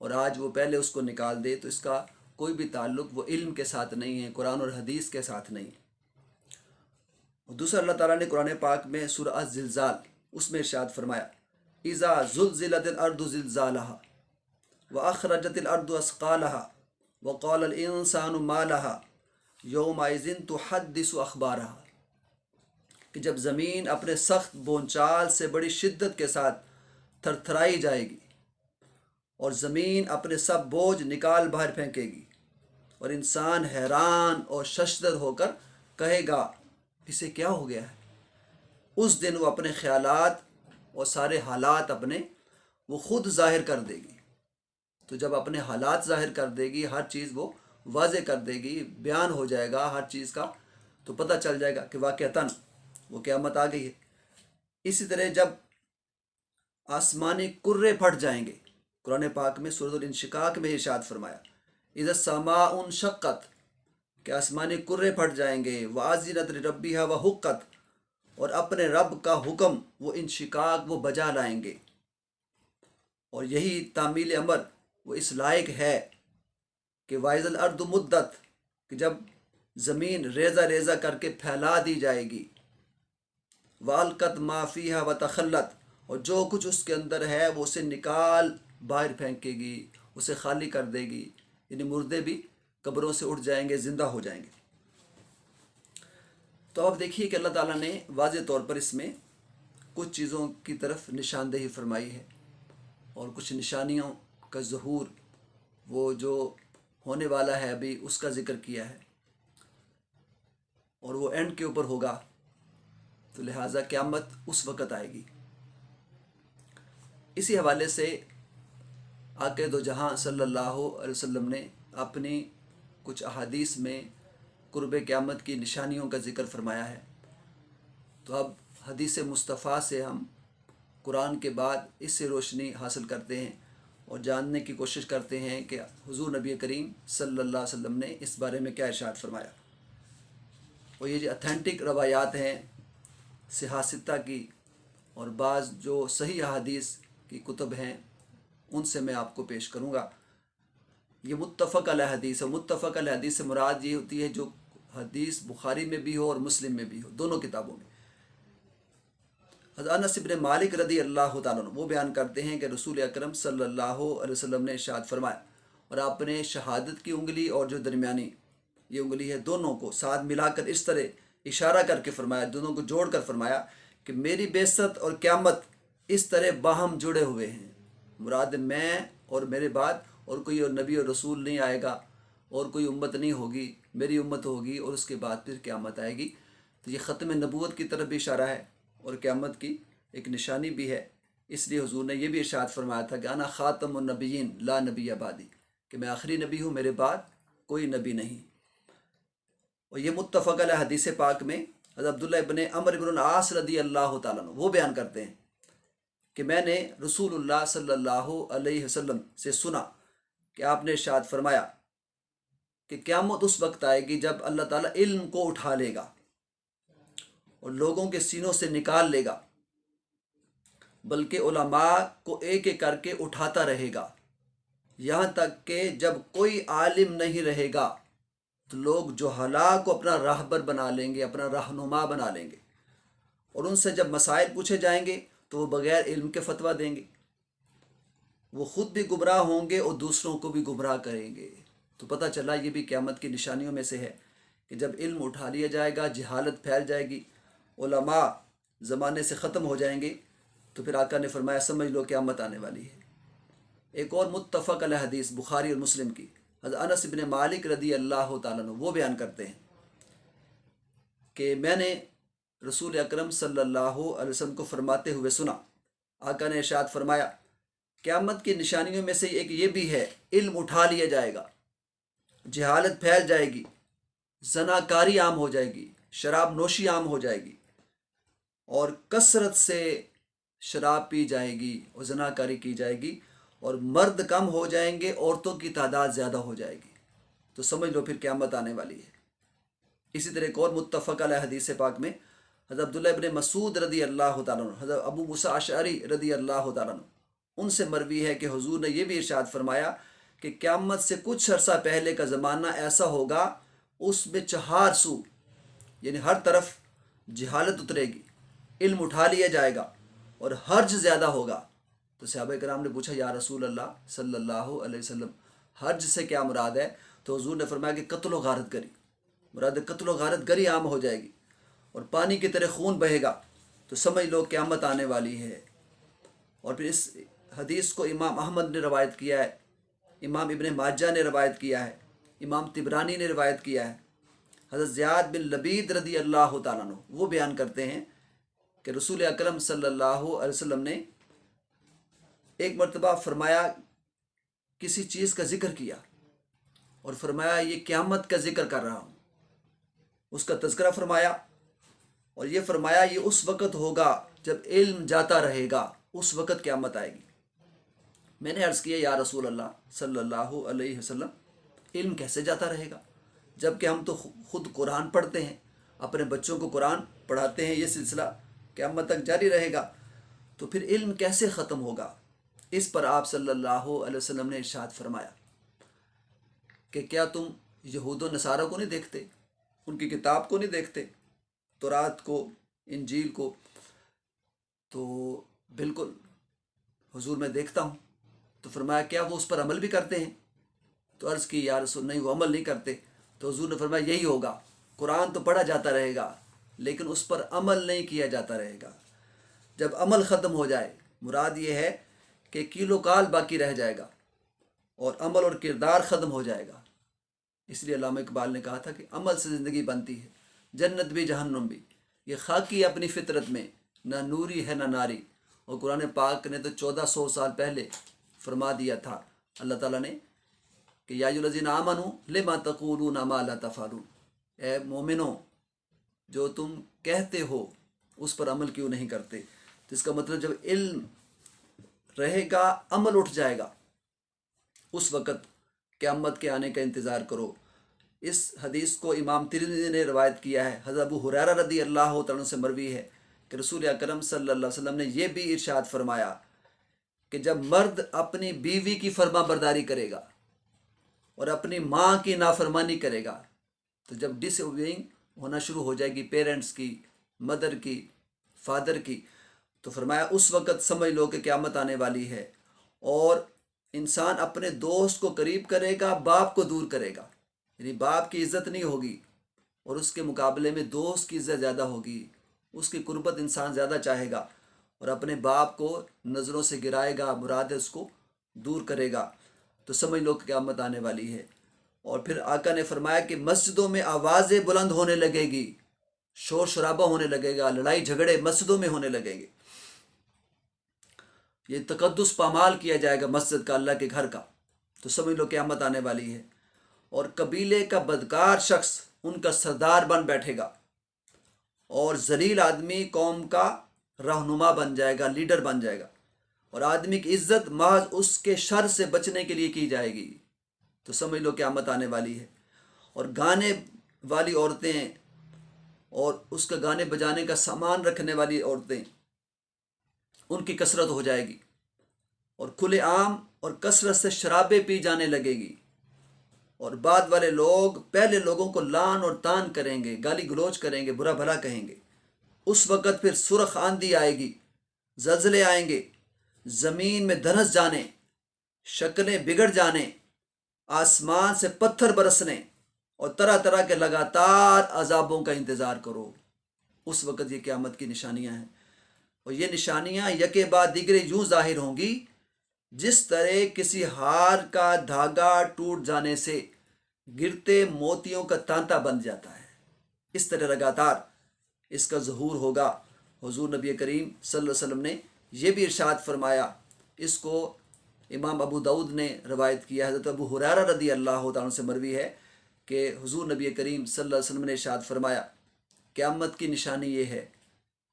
اور آج وہ پہلے اس کو نکال دے تو اس کا کوئی بھی تعلق وہ علم کے ساتھ نہیں ہے، قرآن اور حدیث کے ساتھ نہیں۔ اور دوسرا اللہ تعالیٰ نے قرآن پاک میں سورہ الزلزال اس میں ارشاد فرمایا اذا زلزلت الارض زلزالها واخرجت الارض اثقالها وقال الانسان ما لها یومئذ تحدث اخبارها، کہ جب زمین اپنے سخت بونچال سے بڑی شدت کے ساتھ تھر تھرائی جائے گی اور زمین اپنے سب بوجھ نکال باہر پھینکے گی اور انسان حیران اور ششدر ہو کر کہے گا اسے کیا ہو گیا ہے، اس دن وہ اپنے خیالات اور سارے حالات اپنے وہ خود ظاہر کر دے گی۔ تو جب اپنے حالات ظاہر کر دے گی، ہر چیز وہ واضح کر دے گی، بیان ہو جائے گا ہر چیز کا، تو پتہ چل جائے گا کہ واقعتاً وہ قیامت آ گئی ہے۔ اسی طرح جب آسمانی کرے پھٹ جائیں گے، قرآن پاک میں سورۃ الانشقاق میں ارشاد فرمایا اذا السماء انشقت، کہ آسمانی کرے پھٹ جائیں گے، وَأَذِنَتْ لِرَبِّهَا وَحُقَّتْ، اور اپنے رب کا حکم وہ انشقاق وہ بجا لائیں گے۔ اور یہی تعمیل امر وہ اس لائق ہے کہ وَإِذَا الْأَرْضُ مُدَّتْ، کہ جب زمین ریزہ ریزہ کر کے پھیلا دی جائے گی، وَأَلْقَتْ مَا فِيهَا وَتَخَلَّتْ، اور جو کچھ اس کے اندر ہے وہ اسے نکال باہر پھینکے گی، اسے خالی کر دے گی، یعنی مردے بھی قبروں سے اٹھ جائیں گے، زندہ ہو جائیں گے۔ تو اب دیکھیے کہ اللہ تعالیٰ نے واضح طور پر اس میں کچھ چیزوں کی طرف نشاندہی فرمائی ہے اور کچھ نشانیوں کا ظہور وہ جو ہونے والا ہے ابھی اس کا ذکر کیا ہے، اور وہ اینڈ کے اوپر ہوگا، تو لہٰذا قیامت اس وقت آئے گی۔ اسی حوالے سے آقا دو جہاں صلی اللہ علیہ وسلم نے اپنی کچھ احادیث میں قرب قیامت کی نشانیوں کا ذکر فرمایا ہے۔ تو اب حدیث مصطفیٰ سے ہم قرآن کے بعد اس سے روشنی حاصل کرتے ہیں اور جاننے کی کوشش کرتے ہیں کہ حضور نبی کریم صلی اللہ علیہ وسلم نے اس بارے میں کیا ارشاد فرمایا۔ اور یہ جو اتھینٹک روایات ہیں صحاح ستہ کی اور بعض جو صحیح احادیث کی کتب ہیں ان سے میں آپ کو پیش کروں گا۔ یہ متفق علیہ حدیث ہے۔ متفق علیہ حدیث سے مراد یہ ہوتی ہے جو حدیث بخاری میں بھی ہو اور مسلم میں بھی ہو، دونوں کتابوں میں۔ حضرت انس بن مالک رضی اللہ تعالیٰ عنہ وہ بیان کرتے ہیں کہ رسول اکرم صلی اللہ علیہ وسلم نے ارشاد فرمایا، اور آپ نے شہادت کی انگلی اور جو درمیانی یہ انگلی ہے دونوں کو ساتھ ملا کر اس طرح اشارہ کر کے فرمایا، دونوں کو جوڑ کر فرمایا کہ میری بعثت اور قیامت اس طرح باہم جڑے ہوئے ہیں، مراد میں اور میرے بعد اور کوئی اور نبی اور رسول نہیں آئے گا اور کوئی امت نہیں ہوگی، میری امت ہوگی اور اس کے بعد پھر قیامت آئے گی۔ تو یہ ختم نبوت کی طرف بھی اشارہ ہے اور قیامت کی ایک نشانی بھی ہے۔ اس لیے حضور نے یہ بھی ارشاد فرمایا تھا کہ انا خاتم النبیین لا نبی بعدی، کہ میں آخری نبی ہوں، میرے بعد کوئی نبی نہیں۔ اور یہ متفق علیہ حدیث پاک میں حضرت عبداللہ ابن عمرو بن العاص رضی اللہ تعالیٰ عنہ وہ بیان کرتے ہیں کہ میں نے رسول اللہ صلی اللہ علیہ وسلم سے سنا کہ آپ نے ارشاد فرمایا کہ قیامت اس وقت آئے گی جب اللہ تعالیٰ علم کو اٹھا لے گا اور لوگوں کے سینوں سے نکال لے گا، بلکہ علماء کو ایک ایک کر کے اٹھاتا رہے گا، یہاں تک کہ جب کوئی عالم نہیں رہے گا تو لوگ جہلاء کو اپنا راہبر بنا لیں گے، اپنا رہنما بنا لیں گے، اور ان سے جب مسائل پوچھے جائیں گے تو وہ بغیر علم کے فتویٰ دیں گے، وہ خود بھی گمراہ ہوں گے اور دوسروں کو بھی گمراہ کریں گے۔ تو پتہ چلا یہ بھی قیامت کی نشانیوں میں سے ہے کہ جب علم اٹھا لیا جائے گا، جہالت پھیل جائے گی، علماء زمانے سے ختم ہو جائیں گے، تو پھر آقا نے فرمایا سمجھ لو قیامت آنے والی ہے۔ ایک اور متفق علیہ حدیث بخاری اور مسلم کی، حضرت انس بن مالک رضی اللہ تعالیٰ عنہ وہ بیان کرتے ہیں کہ میں نے رسول اکرم صلی اللہ علیہ وسلم کو فرماتے ہوئے سنا، آقا نے ارشاد فرمایا قیامت کی نشانیوں میں سے ایک یہ بھی ہے، علم اٹھا لیا جائے گا، جہالت پھیل جائے گی، زناکاری عام ہو جائے گی، شراب نوشی عام ہو جائے گی، اور کثرت سے شراب پی جائے گی اور زناکاری کی جائے گی، اور مرد کم ہو جائیں گے، عورتوں کی تعداد زیادہ ہو جائے گی۔ تو سمجھ لو پھر قیامت آنے والی ہے۔ اسی طرح ایک اور متفق علیہ حدیث پاک میں حضرت عبداللہ ابن مسعود رضی اللہ تعالیٰ عنہ، حضرت ابو موسیٰ اشعری رضی اللہ تعالیٰ عنہ ان سے مروی ہے کہ حضور نے یہ بھی ارشاد فرمایا کہ قیامت سے کچھ عرصہ پہلے کا زمانہ ایسا ہوگا اس میں چہار سو یعنی ہر طرف جہالت اترے گی، علم اٹھا لیا جائے گا اور حرج زیادہ ہوگا۔ تو صحابہ کرام نے پوچھا یا رسول اللہ صلی اللہ علیہ وسلم حرج سے کیا مراد ہے؟ تو حضور نے فرمایا کہ قتل و غارت گری، مراد قتل و غارت گری عام ہو جائے گی اور پانی کی طرح خون بہے گا، تو سمجھ لو قیامت آنے والی ہے۔ اور پھر اس حدیث کو امام احمد نے روایت کیا ہے، امام ابن ماجہ نے روایت کیا ہے، امام طبرانی نے روایت کیا ہے۔ حضرت زیاد بن لبید رضی اللہ تعالیٰ عنہ وہ بیان کرتے ہیں کہ رسول اکرم صلی اللہ علیہ وسلم نے ایک مرتبہ فرمایا، کسی چیز کا ذکر کیا اور فرمایا یہ قیامت کا ذکر کر رہا ہوں، اس کا تذکرہ فرمایا اور یہ فرمایا یہ اس وقت ہوگا جب علم جاتا رہے گا، اس وقت قیامت آئے گی۔ میں نے عرض کیا یا رسول اللہ صلی اللہ علیہ وسلم علم کیسے جاتا رہے گا، جب کہ ہم تو خود قرآن پڑھتے ہیں، اپنے بچوں کو قرآن پڑھاتے ہیں، یہ سلسلہ قیامت تک جاری رہے گا، تو پھر علم کیسے ختم ہوگا؟ اس پر آپ صلی اللہ علیہ وسلم نے ارشاد فرمایا کہ کیا تم یہود و نصارہ کو نہیں دیکھتے، ان کی کتاب کو نہیں دیکھتے، تورات کو، انجیل کو؟ تو بالکل حضور میں دیکھتا ہوں۔ تو فرمایا کیا وہ اس پر عمل بھی کرتے ہیں؟ تو عرض کی یا رسول نہیں، وہ عمل نہیں کرتے۔ تو حضور نے فرمایا یہی ہوگا، قرآن تو پڑھا جاتا رہے گا لیکن اس پر عمل نہیں کیا جاتا رہے گا۔ جب عمل ختم ہو جائے، مراد یہ ہے کہ کیلو کال باقی رہ جائے گا اور عمل اور کردار ختم ہو جائے گا۔ اس لیے علامہ اقبال نے کہا تھا کہ عمل سے زندگی بنتی ہے، جنت بھی جہنم بھی، یہ خاکی اپنی فطرت میں، نہ نوری ہے نہ ناری۔ اور قرآن پاک نے تو 1400 سال پہلے فرما دیا تھا اللہ تعالیٰ نے کہ یا ایھا الذین آمنوا لما تقولون ما لا تفعلون، اے مومنوں جو تم کہتے ہو اس پر عمل کیوں نہیں کرتے؟ تو اس کا مطلب جب علم رہے گا، عمل اٹھ جائے گا، اس وقت قیامت کے آنے کا انتظار کرو۔ اس حدیث کو امام ترمذی نے روایت کیا ہے، حضرت ابو ہریرہ رضی اللہ تعالیٰ عنہ سے مروی ہے کہ رسول اکرم صلی اللہ علیہ وسلم نے یہ بھی ارشاد فرمایا کہ جب مرد اپنی بیوی کی فرما برداری کرے گا اور اپنی ماں کی نافرمانی کرے گا، تو جب ڈس اوبیئنگ ہونا شروع ہو جائے گی پیرنٹس کی، مدر کی، فادر کی، تو فرمایا اس وقت سمجھ لو کہ قیامت آنے والی ہے اور انسان اپنے دوست کو قریب کرے گا، باپ کو دور کرے گا، یعنی باپ کی عزت نہیں ہوگی اور اس کے مقابلے میں دوست کی عزت زیادہ ہوگی، اس کی قربت انسان زیادہ چاہے گا اور اپنے باپ کو نظروں سے گرائے گا، مراد اس کو دور کرے گا، تو سمجھ لو کہ قیامت آنے والی ہے۔ اور پھر آقا نے فرمایا کہ مسجدوں میں آوازیں بلند ہونے لگے گی، شور شرابہ ہونے لگے گا، لڑائی جھگڑے مسجدوں میں ہونے لگیں گے، یہ تقدس پامال کیا جائے گا مسجد کا، اللہ کے گھر کا، تو سمجھ لو قیامت آنے والی ہے۔ اور قبیلے کا بدکار شخص ان کا سردار بن بیٹھے گا اور ذلیل آدمی قوم کا رہنما بن جائے گا، لیڈر بن جائے گا، اور آدمی کی عزت محض اس کے شر سے بچنے کے لیے کی جائے گی، تو سمجھ لو قیامت آنے والی ہے۔ اور گانے والی عورتیں اور اس کا گانے بجانے کا سامان رکھنے والی عورتیں، ان کی کثرت ہو جائے گی اور کھلے عام اور کثرت سے شرابیں پی جانے لگے گی، اور بعد والے لوگ پہلے لوگوں کو لان اور تان کریں گے، گالی گلوچ کریں گے، برا بھلا کہیں گے۔ اس وقت پھر سرخ آندھی آئے گی، زلزلے آئیں گے، زمین میں دھنس جانے، شکلیں بگڑ جانے، آسمان سے پتھر برسنے اور طرح طرح کے لگاتار عذابوں کا انتظار کرو۔ اس وقت یہ قیامت کی نشانیاں ہیں، اور یہ نشانیاں یکے بعد دیگرے یوں ظاہر ہوں گی جس طرح کسی ہار کا دھاگا ٹوٹ جانے سے گرتے موتیوں کا تانتا بن جاتا ہے، اس طرح لگاتار اس کا ظہور ہوگا۔ حضور نبی کریم صلی اللہ علیہ وسلم نے یہ بھی ارشاد فرمایا، اس کو امام ابو داؤد نے روایت کیا، حضرت ابو ہریرہ رضی اللہ تعالیٰ عنہ سے مروی ہے کہ حضور نبی کریم صلی اللہ علیہ وسلم نے ارشاد فرمایا قیامت کی نشانی یہ ہے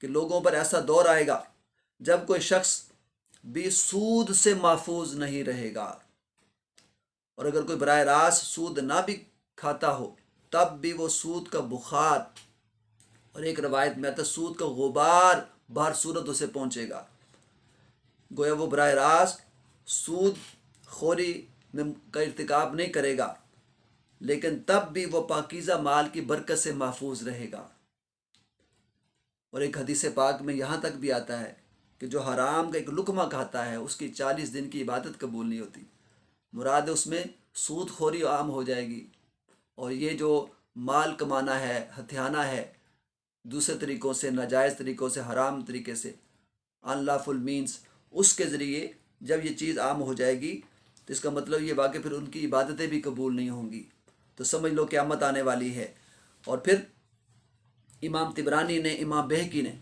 کہ لوگوں پر ایسا دور آئے گا جب کوئی شخص بھی سود سے محفوظ نہیں رہے گا، اور اگر کوئی براہ راست سود نہ بھی کھاتا ہو تب بھی وہ سود کا بخار، اور ایک روایت میں آتا ہے سود کا غبار بہر صورت اسے پہنچے گا، گویا وہ براہ راست سود خوری کا ارتکاب نہیں کرے گا، لیکن تب بھی وہ پاکیزہ مال کی برکت سے محفوظ رہے گا۔ اور ایک حدیث پاک میں یہاں تک بھی آتا ہے کہ جو حرام کا ایک لقمہ کھاتا ہے اس کی 40 دن کی عبادت قبول نہیں ہوتی۔ مراد اس میں سود خوری عام ہو جائے گی، اور یہ جو مال کمانا ہے، ہتھیانا ہے دوسرے طریقوں سے، ناجائز طریقوں سے، حرام طریقے سے، ان لافل مینس، اس کے ذریعے جب یہ چیز عام ہو جائے گی تو اس کا مطلب یہ واقع پھر ان کی عبادتیں بھی قبول نہیں ہوں گی۔ تو سمجھ لو قیامت آنے والی ہے۔ اور پھر امام طبرانی نے، امام بہقی نے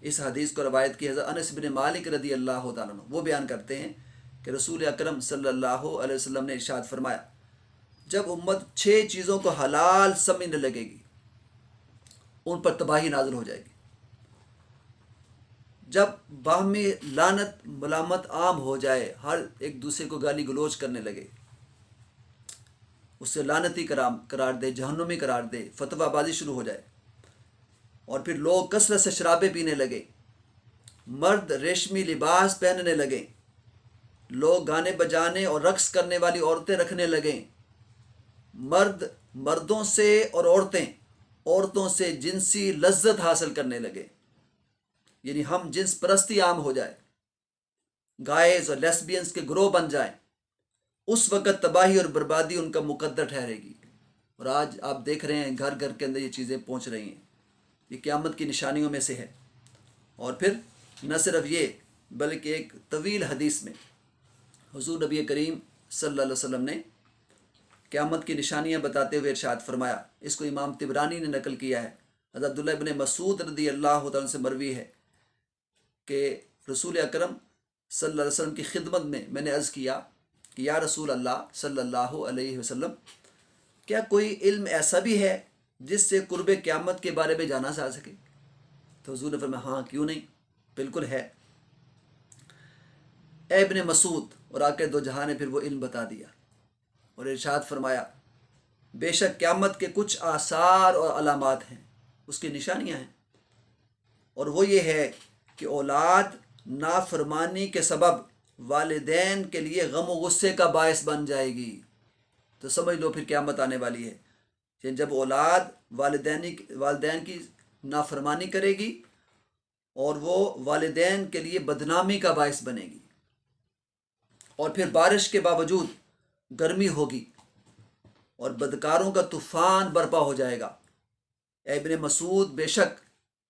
اس حدیث کو روایت کی حضرت انس بن مالک رضی اللہ تعالیٰ عنہ، وہ بیان کرتے ہیں کہ رسول اکرم صلی اللہ علیہ وسلم نے ارشاد فرمایا، جب امت 6 چیزوں کو حلال سمجھنے لگے گی ان پر تباہی نازل ہو جائے گی۔ جب باہمی لعنت ملامت عام ہو جائے، ہر ایک دوسرے کو گالی گلوچ کرنے لگے، اسے لعنتی قرار دے، جہنمی قرار دے، فتویٰ بازی شروع ہو جائے، اور پھر لوگ کثرت سے شرابیں پینے لگے، مرد ریشمی لباس پہننے لگیں، لوگ گانے بجانے اور رقص کرنے والی عورتیں رکھنے لگیں، مرد مردوں سے اور عورتیں عورتوں سے جنسی لذت حاصل کرنے لگے، یعنی ہم جنس پرستی عام ہو جائے، گائز اور لیسبینز کے گروہ بن جائیں، اس وقت تباہی اور بربادی ان کا مقدر ٹھہرے گی۔ اور آج آپ دیکھ رہے ہیں گھر گھر کے اندر یہ چیزیں پہنچ رہی ہیں، یہ قیامت کی نشانیوں میں سے ہے۔ اور پھر نہ صرف یہ بلکہ ایک طویل حدیث میں حضور نبی کریم صلی اللہ علیہ وسلم نے قیامت کی نشانیاں بتاتے ہوئے ارشاد فرمایا، اس کو امام طبرانی نے نقل کیا ہے، حضرت عبداللہ ابن مسعود رضی اللہ تعالیٰ سے مروی ہے کہ رسول اکرم صلی اللہ علیہ وسلم کی خدمت میں نے عرض کیا کہ یا رسول اللہ صلی اللہ علیہ وسلم، کیا کوئی علم ایسا بھی ہے جس سے قرب قیامت کے بارے میں جانا جا سکے؟ تو حضور نے فرمایا، ہاں کیوں نہیں، بالکل ہے۔ اے ابن مسعود، اور آ کے دو جہاں نے پھر وہ علم بتا دیا اور ارشاد فرمایا، بے شک قیامت کے کچھ آثار اور علامات ہیں، اس کی نشانیاں ہیں، اور وہ یہ ہے کہ اولاد نافرمانی کے سبب والدین کے لیے غم و غصے کا باعث بن جائے گی۔ تو سمجھ لو پھر قیامت آنے والی ہے کہ جب اولاد والدین کی نافرمانی کرے گی اور وہ والدین کے لیے بدنامی کا باعث بنے گی، اور پھر بارش کے باوجود گرمی ہوگی اور بدکاروں کا طوفان برپا ہو جائے گا۔ اے ابن مسعود، بے شک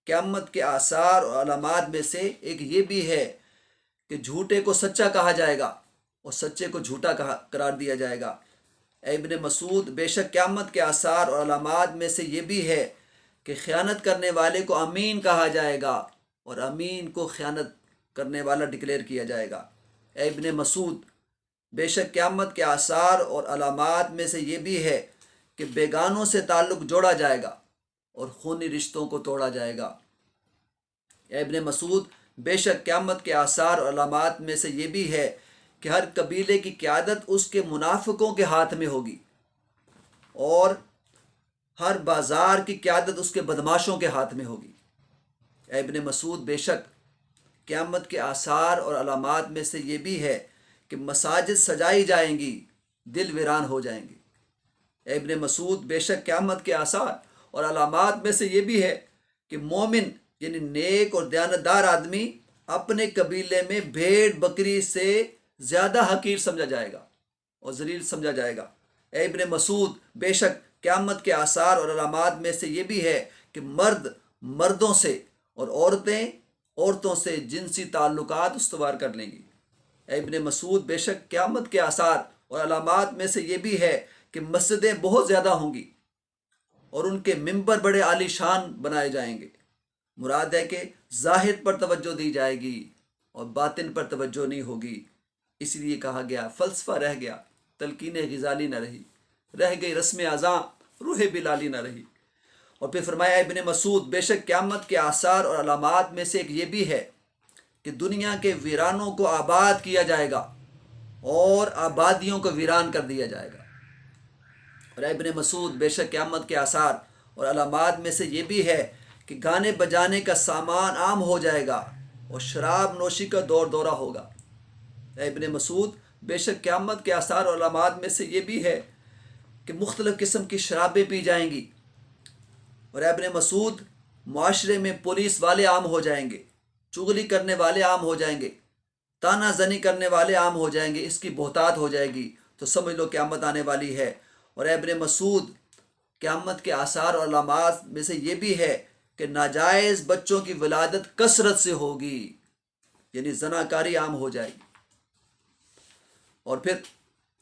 قیامت کے آثار اور علامات میں سے ایک یہ بھی ہے کہ جھوٹے کو سچا کہا جائے گا اور سچے کو جھوٹا قرار دیا جائے گا۔ اے ابن مسعود، بے شک قیامت کے آثار اور علامات میں سے یہ بھی ہے کہ خیانت کرنے والے کو امین کہا جائے گا اور امین کو خیانت کرنے والا ڈکلیئر کیا جائے گا۔ اے ابن مسعود، بے شک قیامت کے آثار اور علامات میں سے یہ بھی ہے کہ بیگانوں سے تعلق جوڑا جائے گا اور خونی رشتوں کو توڑا جائے گا۔ اے ابن مسعود، بے شک قیامت کے آثار اور علامات میں سے یہ بھی ہے کہ ہر قبیلے کی قیادت اس کے منافقوں کے ہاتھ میں ہوگی، اور ہر بازار کی قیادت اس کے بدماشوں کے ہاتھ میں ہوگی۔ اے ابن مسعود، بے شک قیامت کے آثار اور علامات میں سے یہ بھی ہے کہ مساجد سجائی جائیں گی، دل ویران ہو جائیں گے۔ اے ابن مسعود، بے شک قیامت کے آثار اور علامات میں سے یہ بھی ہے کہ مومن یعنی نیک اور دیانتدار آدمی اپنے قبیلے میں بھیڑ بکری سے زیادہ حقیر سمجھا جائے گا اور ذلیل سمجھا جائے گا۔ اے ابن مسعود، بے شک قیامت کے آثار اور علامات میں سے یہ بھی ہے کہ مرد مردوں سے اور عورتیں عورتوں سے جنسی تعلقات استوار کر لیں گی۔ اے ابن مسعود، بے شک قیامت کے آثار اور علامات میں سے یہ بھی ہے کہ مسجدیں بہت زیادہ ہوں گی اور ان کے ممبر بڑے عالی شان بنائے جائیں گے۔ مراد ہے کہ ظاہر پر توجہ دی جائے گی اور باطن پر توجہ نہیں ہوگی۔ اس لیے کہا گیا فلسفہ رہ گیا، تلقین غزالی نہ رہی، رہ گئی رسم اذاں، روح بلالی نہ رہی۔ اور پھر فرمایا ابن مسعود، بے شک قیامت کے آثار اور علامات میں سے ایک یہ بھی ہے کہ دنیا کے ویرانوں کو آباد کیا جائے گا اور آبادیوں کو ویران کر دیا جائے گا۔ اور ابن مسعود، بے شک قیامت کے آثار اور علامات میں سے یہ بھی ہے کہ گانے بجانے کا سامان عام ہو جائے گا، اور شراب نوشی کا دور دورہ ہوگا۔ اے ابن مسعود، بے شک قیامت کے آثار اور علامات میں سے یہ بھی ہے کہ مختلف قسم کی شرابیں پی جائیں گی۔ اور اے ابن مسعود، معاشرے میں پولیس والے عام ہو جائیں گے، چغلی کرنے والے عام ہو جائیں گے، تانا زنی کرنے والے عام ہو جائیں گے، اس کی بہتات ہو جائے گی، تو سمجھ لو قیامت آنے والی ہے۔ اور اے ابن مسعود، قیامت کے آثار اور علامات میں سے یہ بھی ہے کہ ناجائز بچوں کی ولادت کثرت سے ہوگی، یعنی زناکاری عام ہو جائے گی۔ اور پھر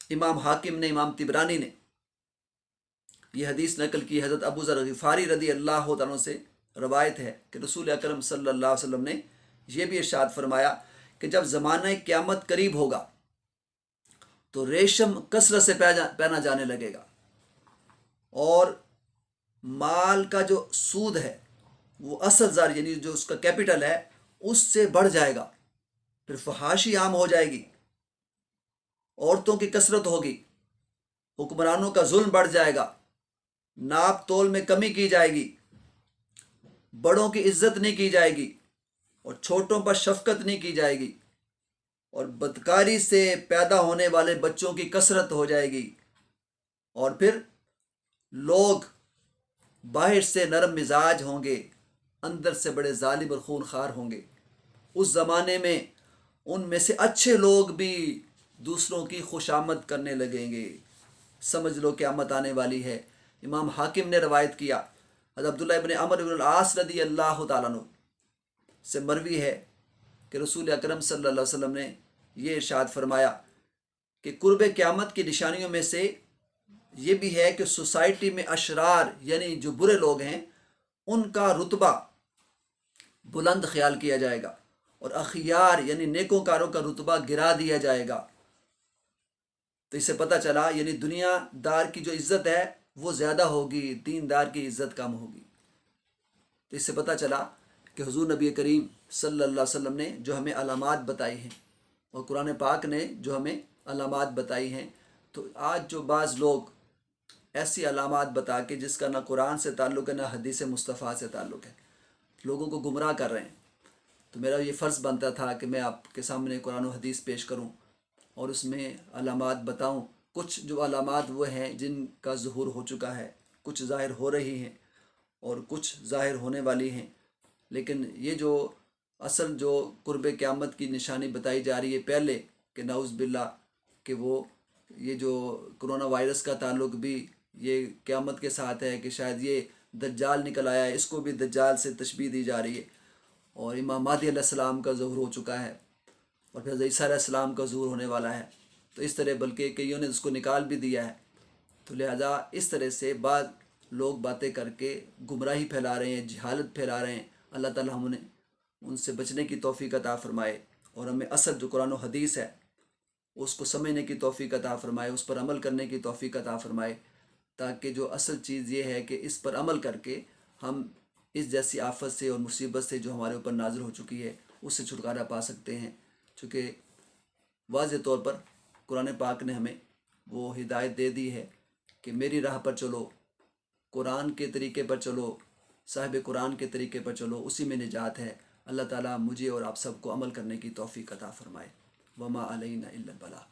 امام حاکم نے، امام طبرانی نے یہ حدیث نقل کی، حضرت ابو ذر غفاری رضی اللہ عنہ سے روایت ہے کہ رسول اکرم صلی اللہ علیہ وسلم نے یہ بھی ارشاد فرمایا کہ جب زمانہ قیامت قریب ہوگا تو ریشم کثرت سے پہنا جانے لگے گا، اور مال کا جو سود ہے وہ اصل زر، یعنی جو اس کا کیپٹل ہے، اس سے بڑھ جائے گا۔ پھر فحاشی عام ہو جائے گی، عورتوں کی کثرت ہوگی، حکمرانوں کا ظلم بڑھ جائے گا، ناپ تول میں کمی کی جائے گی، بڑوں کی عزت نہیں کی جائے گی، اور چھوٹوں پر شفقت نہیں کی جائے گی، اور بدکاری سے پیدا ہونے والے بچوں کی کثرت ہو جائے گی، اور پھر لوگ باہر سے نرم مزاج ہوں گے، اندر سے بڑے ظالم اور خون خوار ہوں گے۔ اس زمانے میں ان میں سے اچھے لوگ بھی دوسروں کی خوشامد کرنے لگیں گے۔ سمجھ لو قیامت آنے والی ہے۔ امام حاکم نے روایت کیا، حضرت عبداللہ ابن عمرو بن العاص رضی اللہ تعالیٰ عنہ سے مروی ہے کہ رسول اکرم صلی اللہ علیہ وسلم نے یہ ارشاد فرمایا کہ قرب قیامت کی نشانیوں میں سے یہ بھی ہے کہ سوسائٹی میں اشرار، یعنی جو برے لوگ ہیں، ان کا رتبہ بلند خیال کیا جائے گا، اور اخیار یعنی نیکوکاروں کا رتبہ گرا دیا جائے گا۔ تو اس سے پتہ چلا یعنی دنیا دار کی جو عزت ہے وہ زیادہ ہوگی، دیندار کی عزت کم ہوگی۔ تو اس سے پتہ چلا کہ حضور نبی کریم صلی اللہ علیہ وسلم نے جو ہمیں علامات بتائی ہیں، اور قرآن پاک نے جو ہمیں علامات بتائی ہیں، تو آج جو بعض لوگ ایسی علامات بتا کے جس کا نہ قرآن سے تعلق ہے نہ حدیث مصطفیٰ سے تعلق ہے، لوگوں کو گمراہ کر رہے ہیں۔ تو میرا یہ فرض بنتا تھا کہ میں آپ کے سامنے قرآن و حدیث پیش کروں اور اس میں علامات بتاؤں۔ کچھ جو علامات وہ ہیں جن کا ظہور ہو چکا ہے، کچھ ظاہر ہو رہی ہیں اور کچھ ظاہر ہونے والی ہیں، لیکن یہ جو اصل جو قرب قیامت کی نشانی بتائی جا رہی ہے پہلے، کہ نعوذ باللہ کہ وہ یہ جو کرونا وائرس کا تعلق بھی یہ قیامت کے ساتھ ہے، کہ شاید یہ دجال نکل آیا ہے، اس کو بھی دجال سے تشبیہ دی جا رہی ہے، اور امام مہدی علیہ السلام کا ظہور ہو چکا ہے، اور پھر عیسیٰ علیہ السلام کا ظہور ہونے والا ہے۔ تو اس طرح بلکہ کئیوں نے اس کو نکال بھی دیا ہے۔ تو لہذا اس طرح سے بعض لوگ باتیں کر کے گمراہی پھیلا رہے ہیں، جہالت پھیلا رہے ہیں۔ اللہ تعالیٰ ہم نے ان سے بچنے کی توفیق عطا فرمائے، اور ہمیں اصل جو قرآن و حدیث ہے اس کو سمجھنے کی توفیق عطا فرمائے، اس پر عمل کرنے کی توفیق عطا فرمائے، تاکہ جو اصل چیز یہ ہے کہ اس پر عمل کر کے ہم اس جیسی آفت سے اور مصیبت سے جو ہمارے اوپر نازل ہو چکی ہے اس سے چھٹکارا پا سکتے ہیں۔ چونکہ واضح طور پر قرآن پاک نے ہمیں وہ ہدایت دے دی ہے کہ میری راہ پر چلو، قرآن کے طریقے پر چلو، صاحب قرآن کے طریقے پر چلو، اسی میں نجات ہے۔ اللہ تعالیٰ مجھے اور آپ سب کو عمل کرنے کی توفیق عطا فرمائے۔ وما علینا الا البلاغ۔